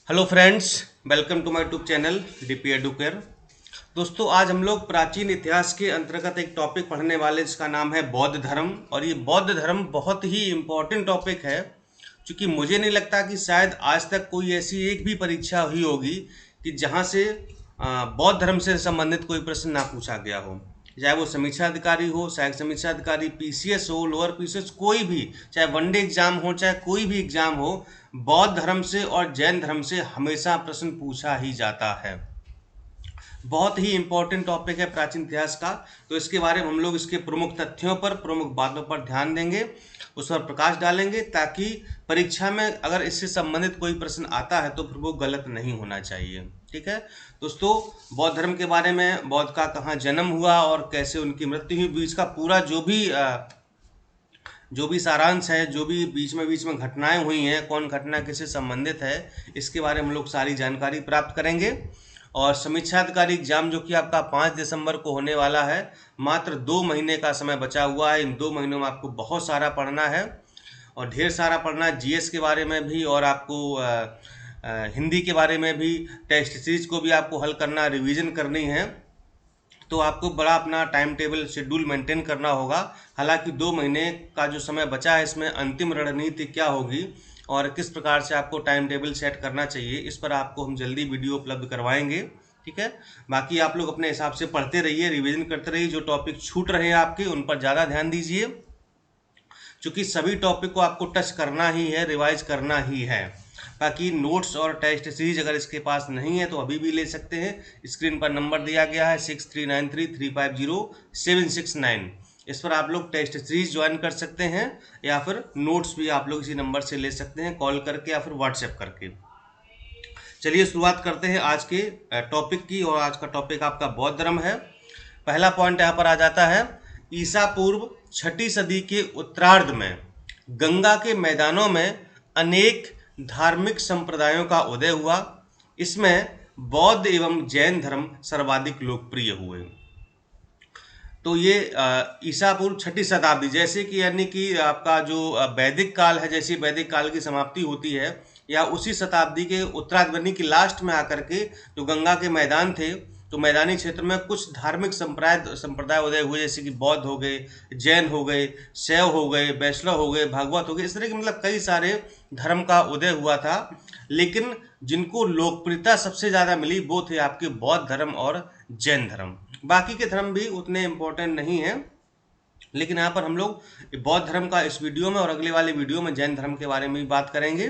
Hello friends, welcome to my YouTube channel DP Educare. दोस्तों, आज हम लोग प्राचीन इतिहास के अंतर्गत एक टॉपिक पढ़ने वाले जिसका नाम है बौद्ध धर्म। और ये बौद्ध धर्म बहुत ही इम्पोर्टेंट टॉपिक है, क्योंकि मुझे नहीं लगता कि शायद आज तक कोई ऐसी एक भी परीक्षा हुई होगी कि जहाँ से बौद्ध धर्म से संबंधित कोई प्रश्न ना पूछा गया हो। चाहे वो समीक्षा अधिकारी हो, सहायक समीक्षा अधिकारी, पीसीएस हो, लोअर पीसीएस, कोई भी, चाहे वनडे एग्जाम हो, चाहे कोई भी एग्जाम हो, बौद्ध धर्म से और जैन धर्म से हमेशा प्रश्न पूछा ही जाता है। बहुत ही इंपॉर्टेंट टॉपिक है प्राचीन इतिहास का। तो इसके बारे में हम लोग इसके प्रमुख तथ्यों पर, प्रमुख बातों पर ध्यान देंगे, उस पर प्रकाश डालेंगे, ताकि परीक्षा में अगर इससे संबंधित कोई प्रश्न आता है तो फिर वो गलत नहीं होना चाहिए। ठीक है दोस्तों, बौद्ध धर्म के बारे में, बौद्ध का कहाँ जन्म हुआ और कैसे उनकी मृत्यु हुई, बीच का पूरा जो भी सारांश है, जो भी बीच में घटनाएं हुई हैं, कौन घटना किससे संबंधित है, इसके बारे में हम लोग सारी जानकारी प्राप्त करेंगे। और समीक्षा अधिकारी एग्जाम जो कि आपका 5 दिसंबर को होने वाला है, मात्र 2 महीने का समय बचा हुआ है। इन 2 महीनों में आपको बहुत सारा पढ़ना है और ढेर सारा पढ़ना है। जीएस के बारे में भी और आपको हिंदी के बारे में भी, टेस्ट सीरीज को भी आपको हल करना, रिवीजन करनी है। तो आपको बड़ा अपना टाइम टेबल शेड्यूल मेंटेन करना होगा। हालांकि 2 महीने का जो समय बचा है, इसमें अंतिम रणनीति क्या होगी और किस प्रकार से आपको टाइम टेबल सेट करना चाहिए, इस पर आपको हम जल्दी वीडियो उपलब्ध करवाएंगे। ठीक है, बाकी आप लोग अपने हिसाब से पढ़ते रहिए, रिवीजन करते रहिए। जो टॉपिक छूट रहे हैं आपके, उन पर ज़्यादा ध्यान दीजिए, क्योंकि सभी टॉपिक को आपको टच करना ही है, रिवाइज करना ही है। बाकी नोट्स और टेस्ट सीरीज अगर इसके पास नहीं है तो अभी भी ले सकते हैं। स्क्रीन पर नंबर दिया गया है 6393350769। इस पर आप लोग टेस्ट सीरीज ज्वाइन कर सकते हैं, या फिर नोट्स भी आप लोग इसी नंबर से ले सकते हैं, कॉल करके या फिर व्हाट्सएप करके। चलिए शुरुआत करते हैं आज के टॉपिक की। और आज का टॉपिक आपका बौद्ध धर्म है। पहला पॉइंट यहाँ पर आ जाता है, ईसा पूर्व 6ठी सदी के उत्तरार्ध में गंगा के मैदानों में अनेक धार्मिक संप्रदायों का उदय हुआ। इसमें बौद्ध एवं जैन धर्म सर्वाधिक लोकप्रिय हुए। तो ये ईसा पूर्व 6ठी शताब्दी, जैसे कि यानी कि आपका जो वैदिक काल है, जैसी वैदिक काल की समाप्ति होती है, या उसी शताब्दी के उत्तरार्ध यानी कि लास्ट में आकर के जो गंगा के मैदान थे, तो मैदानी क्षेत्र में कुछ धार्मिक संप्रदाय उदय हुए, जैसे कि बौद्ध हो गए, जैन हो गए, शैव हो गए, वैष्णव हो गए, भागवत हो गए। इस तरह के मतलब कई सारे धर्म का उदय हुआ था। लेकिन जिनको लोकप्रियता सबसे ज़्यादा मिली वो थे आपके बौद्ध धर्म और जैन धर्म। बाकी के धर्म भी उतने इम्पोर्टेंट नहीं हैं, लेकिन यहाँ पर हम लोग बौद्ध धर्म का इस वीडियो में और अगले वाले वीडियो में जैन धर्म के बारे में भी बात करेंगे।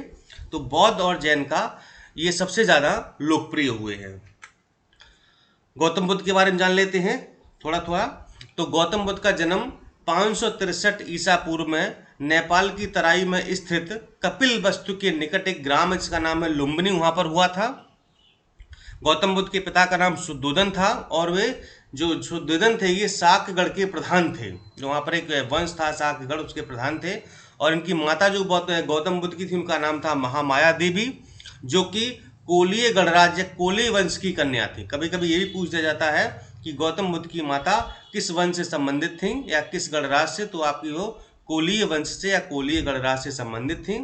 तो बौद्ध और जैन का ये सबसे ज़्यादा लोकप्रिय हुए हैं। गौतम बुद्ध के बारे में जान लेते हैं थोड़ा थोड़ा। तो गौतम बुद्ध का जन्म 563 ईसा पूर्व में नेपाल की तराई में स्थित कपिल वस्तु के निकट एक ग्राम है जिसका नाम है लुम्बिनी, वहां पर हुआ था। गौतम बुद्ध के पिता का नाम शुद्धोदन था, और वे जो शुद्धोदन थे ये शाक्यगढ़ के प्रधान थे। जो वहाँ पर एक वंश था शाक्यगढ़, उसके प्रधान थे। और इनकी माता जो गौतम बुद्ध की थी, उनका नाम था महामाया देवी, जो कि कोलीय गणराज्य, कोली वंश की कन्या थी। कभी कभी ये भी पूछ दिया जाता है कि गौतम बुद्ध की माता किस वंश से संबंधित थी या किस गणराज से, तो आपकी वो कोलीय वंश से या कोलीय गणराज से संबंधित थी।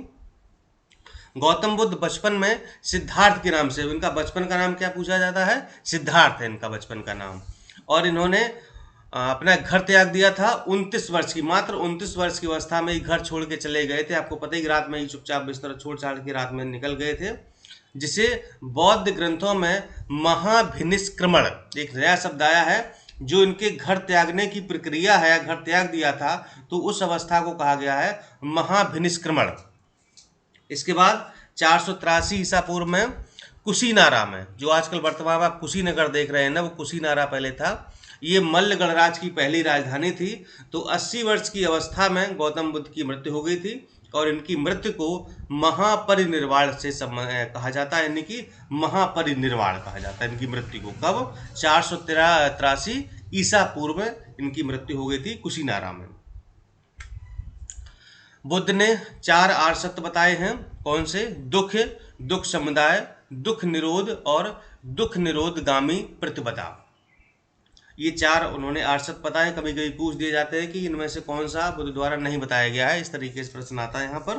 गौतम बुद्ध बचपन में सिद्धार्थ के नाम से, इनका बचपन का नाम क्या पूछा जाता है, सिद्धार्थ है इनका बचपन का नाम। और इन्होंने अपना घर त्याग दिया था 29 वर्ष की, मात्र 29 वर्ष की अवस्था में ही घर छोड़ के चले गए थे। आपको पता ही, रात में ही चुपचाप बिस्तर छोड़ छाड़ के रात में निकल गए थे, जिसे बौद्ध ग्रंथों में महाभिनिष्क्रमण, एक नया शब्द आया है। जो इनके घर त्यागने की प्रक्रिया है, घर त्याग दिया था, तो उस अवस्था को कहा गया है महाभिनिष्क्रमण। इसके बाद 483 ईसा पूर्व में कुशीनारा में, जो आजकल वर्तमान में आप कुशीनगर देख रहे हैं ना, वो कुशीनारा पहले था। ये मल्ल गणराज की पहली राजधानी थी। तो 80 वर्ष की अवस्था में गौतम बुद्ध की मृत्यु हो गई थी, और इनकी मृत्यु को महापरिनिर्वाण से कहा जाता है, यानी कि महापरिनिर्वाण कहा जाता है इनकी मृत्यु को। कब? 483 ईसा पूर्व में इनकी मृत्यु हो गई थी कुशीनारा में। बुद्ध ने 4 आर्य सत्य बताए हैं। कौन से? दुख, दुख समुदाय, दुख निरोध और दुख निरोधगामी प्रतिपदा। ये 4 उन्होंने आर्य सत्य बताए। कभी कभी पूछ दिए जाते हैं कि इनमें से कौन सा बुद्ध द्वारा नहीं बताया गया है, इस तरीके से प्रश्न आता है यहाँ पर।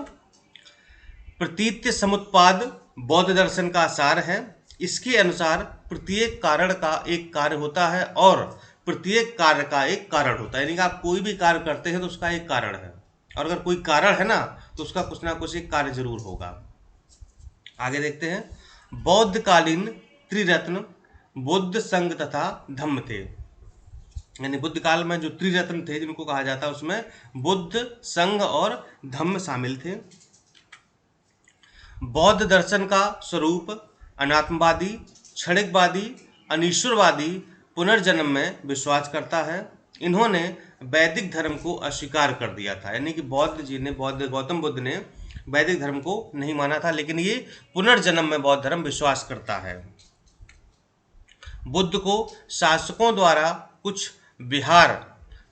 प्रतीत्य समुत्पाद बौद्ध दर्शन का सार है। इसके अनुसार प्रत्येक कारण का एक कार्य होता है और प्रत्येक कार्य का एक कारण होता है, यानी कि आप कोई भी कार्य करते हैं तो उसका एक कारण है, और अगर कोई कारण है ना तो उसका कुछ ना कुछ एक कार्य जरूर होगा। आगे देखते हैं। बौद्धकालीन त्रिरत्न बुद्ध, संघ तथा धम्म थे, यानी बुद्ध काल में जो त्रिरत्न थे जिनको कहा जाता है उसमें बुद्ध, संघ और धम्म शामिल थे। बौद्ध दर्शन का स्वरूप अनात्मवादी, क्षणिकवादी, अनीश्वरवादी, पुनर्जन्म में विश्वास करता है। इन्होंने वैदिक धर्म को अस्वीकार कर दिया था, यानी कि गौतम बुद्ध ने वैदिक धर्म को नहीं माना था, लेकिन ये पुनर्जन्म में बौद्ध धर्म विश्वास करता है। बुद्ध को शासकों द्वारा कुछ विहार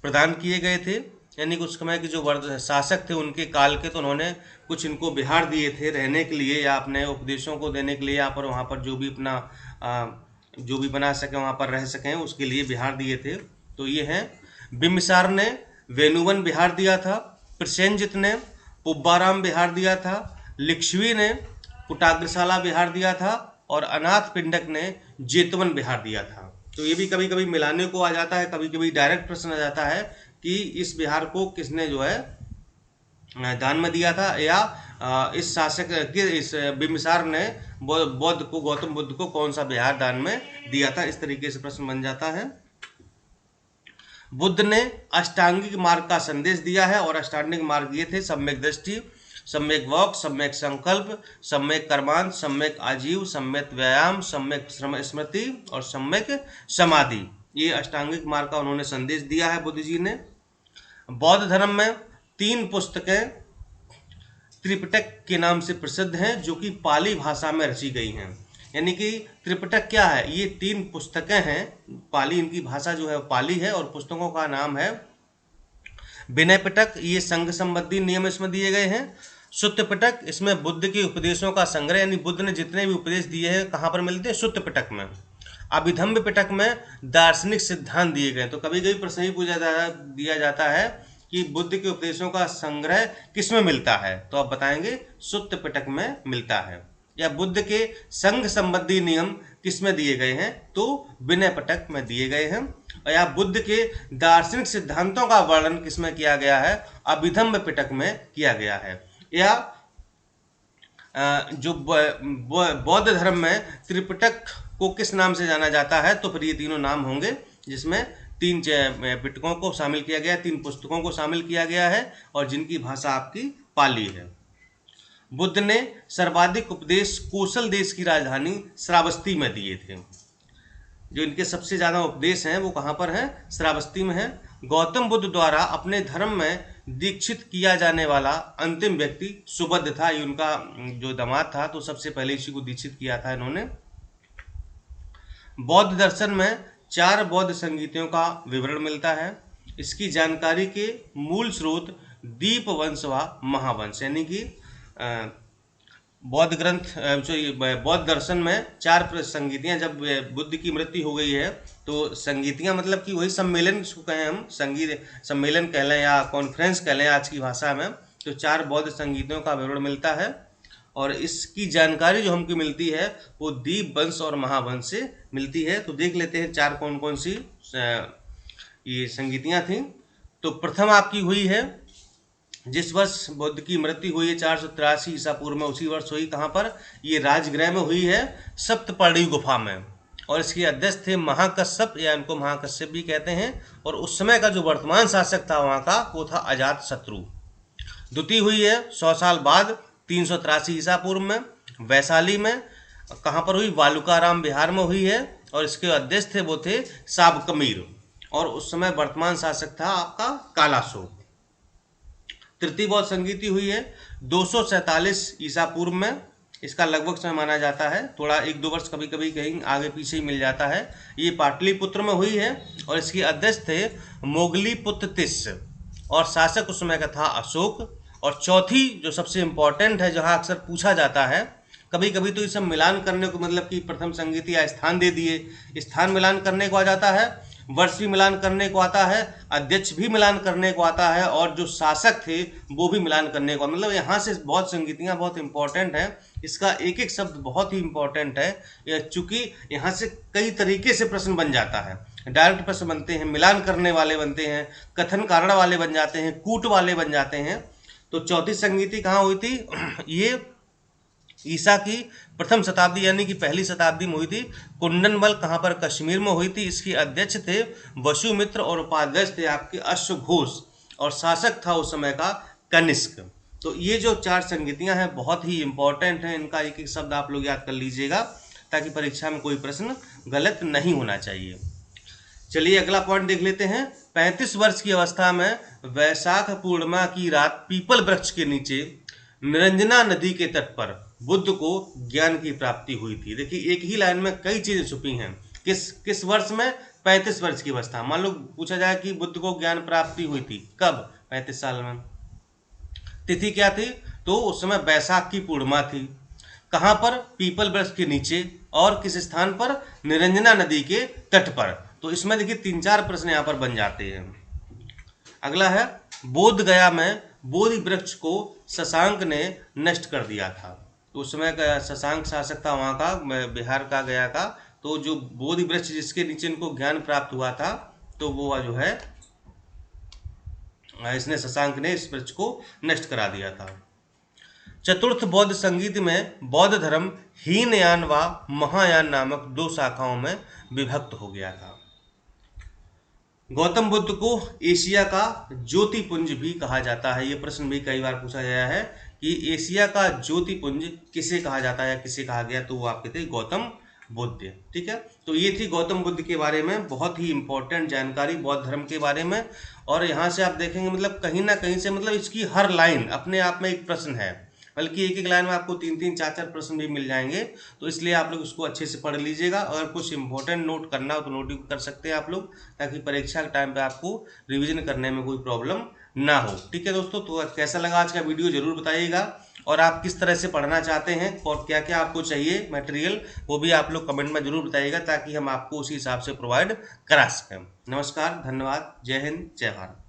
प्रदान किए गए थे, यानी कि उस समय के जो शासक थे उनके काल के, तो उन्होंने कुछ इनको विहार दिए थे रहने के लिए या अपने उपदेशों को देने के लिए, या पर वहाँ पर जो भी अपना जो भी बना सकें वहाँ पर रह सकें उसके लिए विहार दिए थे। तो ये हैं, बिम्बिसार ने वेणुवन विहार दिया था, प्रसेनजित ने पुब्बाराम विहार दिया था, लिच्छवी ने कुटाग्रशाला विहार दिया था और अनाथ पिंडक ने जेतवन विहार दिया था। तो ये भी कभी कभी मिलाने को आ जाता है, कभी कभी डायरेक्ट प्रश्न आ जाता है कि इस विहार को किसने जो है दान में दिया था, या इस शासक के इस बिम्बिसार ने गौतम बुद्ध को कौन सा विहार दान में दिया था। इस तरीके से प्रश्न बन जाता है। बुद्ध ने अष्टांगिक मार्ग का संदेश दिया है और अष्टांगिक मार्ग ये थे: सम्यक दृष्टि, सम्यक वाक, सम्यक संकल्प, सम्यक कर्मांत, सम्यक आजीव, सम्यक व्यायाम, सम्यक स्मृति और सम्यक समाधि। ये अष्टांगिक मार्ग का उन्होंने संदेश दिया है बुद्ध जी ने। बौद्ध धर्म में 3 पुस्तकें त्रिपिटक के नाम से प्रसिद्ध हैं, जो कि पाली भाषा में रची गई हैं। यानी कि त्रिपिटक क्या है? ये 3 पुस्तकें हैं, पाली, इनकी भाषा जो है पाली है, और पुस्तकों का नाम है विनय पिटक, ये संघ संबंधी नियम इसमें दिए गए हैं। सुत्त पिटक, इसमें बुद्ध के उपदेशों का संग्रह, यानी बुद्ध ने जितने भी उपदेश दिए हैं कहाँ पर मिलते हैं? सुत्त पिटक में। अभिधम्म पिटक में दार्शनिक सिद्धांत दिए गए। तो कभी कभी प्रश्न ही दिया जाता है कि बुद्ध के उपदेशों का संग्रह किस में मिलता है, तो आप बताएंगे सुत्त पिटक में मिलता है। या बुद्ध के संघ संबंधी नियम किस में दिए गए हैं, तो विनय पिटक में दिए गए हैं। या बुद्ध के दार्शनिक सिद्धांतों का वर्णन किस में किया गया है? अभिधम्म पिटक में किया गया है। या जो बौद्ध धर्म में त्रिपिटक को किस नाम से जाना जाता है, तो फिर ये तीनों नाम होंगे, जिसमें 3 पिटकों को शामिल किया गया है, 3 पुस्तकों को शामिल किया गया है, और जिनकी भाषा आपकी पाली है। बुद्ध ने सर्वाधिक उपदेश कोसल देश की राजधानी श्रावस्ती में दिए थे। जो इनके सबसे ज़्यादा उपदेश हैं वो कहाँ पर हैं? श्रावस्ती में हैं। गौतम बुद्ध द्वारा अपने धर्म में दीक्षित किया जाने वाला अंतिम व्यक्ति सुबुद्ध था। ये उनका जो दामाद था, तो सबसे पहले इसी को दीक्षित किया था इन्होंने। बौद्ध दर्शन में 4 बौद्ध संगीतियों का विवरण मिलता है। इसकी जानकारी के मूल स्रोत दीपवंश व महावंश, यानी कि बौद्ध ग्रंथ बौद्ध दर्शन में 4 संगीतियाँ, जब बुद्ध की मृत्यु हो गई है तो संगीतियाँ मतलब कि वही सम्मेलन, इसको कहें हम संगीत सम्मेलन कह लें या कॉन्फ्रेंस कह लें आज की भाषा में, तो 4 बौद्ध संगीतों का विवरण मिलता है। और इसकी जानकारी जो हमको मिलती है वो दीप वंश और महावंश से मिलती है। तो देख लेते हैं 4 कौन कौन सी ये संगीतियाँ थीं। तो प्रथम आपकी हुई है, जिस वर्ष बुद्ध की मृत्यु हुई है 483 ईसा पूर्व में, उसी वर्ष हुई। कहाँ पर? ये राजगृह में हुई है, सप्तपर्णी गुफा में, और इसके अध्यक्ष थे महाकश्यप, या इनको महाकश्यप भी कहते हैं। और उस समय का जो वर्तमान शासक था वहाँ का, वो था अजातशत्रु। द्वितीय हुई है 100 साल बाद 383 ईसा पूर्व में, वैशाली में। कहाँ पर हुई? वालुकाराम बिहार में हुई है, और इसके अध्यक्ष थे वो थे साबकमीर, और उस समय वर्तमान शासक था आपका कालाशोक। तृतीय बौद्ध संगीति हुई है 247 ईसा पूर्व में। इसका लगभग समय माना जाता है, थोड़ा 1-2 वर्ष कभी कभी कहीं आगे पीछे ही मिल जाता है। ये पाटलिपुत्र में हुई है, और इसके अध्यक्ष थे मोगलीपुत्र तिस्स, और शासक उस समय का था अशोक। और चौथी जो सबसे इम्पोर्टेंट है, जहाँ अक्सर पूछा जाता है, कभी कभी तो ये सब मिलान करने को, मतलब कि प्रथम संगीति या स्थान दे दिए, स्थान मिलान करने को आ जाता है, वर्ष भी मिलान करने को आता है, अध्यक्ष भी मिलान करने को आता है, और जो शासक थे वो भी मिलान करने को, मतलब यहाँ से बहुत संगीतियाँ बहुत इंपॉर्टेंट हैं। इसका एक एक शब्द बहुत ही इंपॉर्टेंट है, चूंकि यहाँ से कई तरीके से प्रश्न बन जाता है। डायरेक्ट प्रश्न बनते हैं, मिलान करने वाले बनते हैं, कथन कारण वाले बन जाते हैं, कूट वाले बन जाते हैं। तो चौथी संगीति कहाँ हुई थी? ये ईसा की प्रथम शताब्दी यानी कि पहली शताब्दी में हुई थी। कुंडनबल कहाँ पर? कश्मीर में हुई थी। इसके अध्यक्ष थे वसुमित्र और उपाध्यक्ष थे आपके अश्वघोष, और शासक था उस समय का कनिष्क। तो ये जो 4 संगीतियां हैं बहुत ही इंपॉर्टेंट हैं, इनका एक एक शब्द आप लोग याद कर लीजिएगा ताकि परीक्षा में कोई प्रश्न गलत नहीं होना चाहिए। चलिए अगला पॉइंट देख लेते हैं। 35 वर्ष की अवस्था में वैशाख पूर्णिमा की रात पीपल वृक्ष के नीचे निरंजना नदी के तट पर बुद्ध को ज्ञान की प्राप्ति हुई थी। देखिए एक ही लाइन में कई चीजें छुपी हैं। किस वर्ष में? 35 वर्ष की अवस्था। मान लो पूछा जाए कि बुद्ध को ज्ञान प्राप्ति हुई थी कब? 35 साल में। तिथि क्या थी? तो उस समय बैसाख की पूर्णिमा थी। कहां पर? पीपल वृक्ष के नीचे। और किस स्थान पर? निरंजना नदी के तट पर। तो इसमें देखिए 3-4 प्रश्न यहाँ पर बन जाते हैं। अगला है बोध गया में बोधि वृक्ष को शशांक ने नष्ट कर दिया था। तो उस समय का शशांक शासक था वहाँ का, बिहार का, गया का। तो जो बोधि वृक्ष जिसके नीचे इनको ज्ञान प्राप्त हुआ था, तो वो जो है इसने शशांक ने इस वृक्ष को नष्ट करा दिया था। चतुर्थ बौद्ध संगीत में बौद्ध धर्म हीनयान व महायान नामक 2 शाखाओं में विभक्त हो गया था। गौतम बुद्ध को एशिया का ज्योतिपुंज भी कहा जाता है। ये प्रश्न भी कई बार पूछा गया है कि एशिया का ज्योतिपुंज किसे कहा जाता है या किसे कहा गया, तो वो आपके थे गौतम बुद्ध। ठीक है, तो ये थी गौतम बुद्ध के बारे में बहुत ही इंपॉर्टेंट जानकारी बौद्ध धर्म के बारे में। और यहाँ से आप देखेंगे मतलब कहीं ना कहीं से मतलब इसकी हर लाइन अपने आप में एक प्रश्न है, बल्कि एक एक लाइन में आपको 3-3, 4-4 प्रश्न भी मिल जाएंगे। तो इसलिए आप लोग उसको अच्छे से पढ़ लीजिएगा। अगर कुछ इंपॉर्टेंट नोट करना हो तो नोट भी कर सकते हैं आप लोग, ताकि परीक्षा के टाइम पे आपको रिवीजन करने में कोई प्रॉब्लम ना हो। ठीक है दोस्तों, तो कैसा लगा आज का वीडियो जरूर बताइएगा, और आप किस तरह से पढ़ना चाहते हैं और क्या क्या आपको चाहिए मटेरियल, वो भी आप लोग कमेंट में जरूर बताइएगा ताकि हम आपको उसी हिसाब से प्रोवाइड करा सकें। नमस्कार, धन्यवाद, जय हिंद, जय भारत।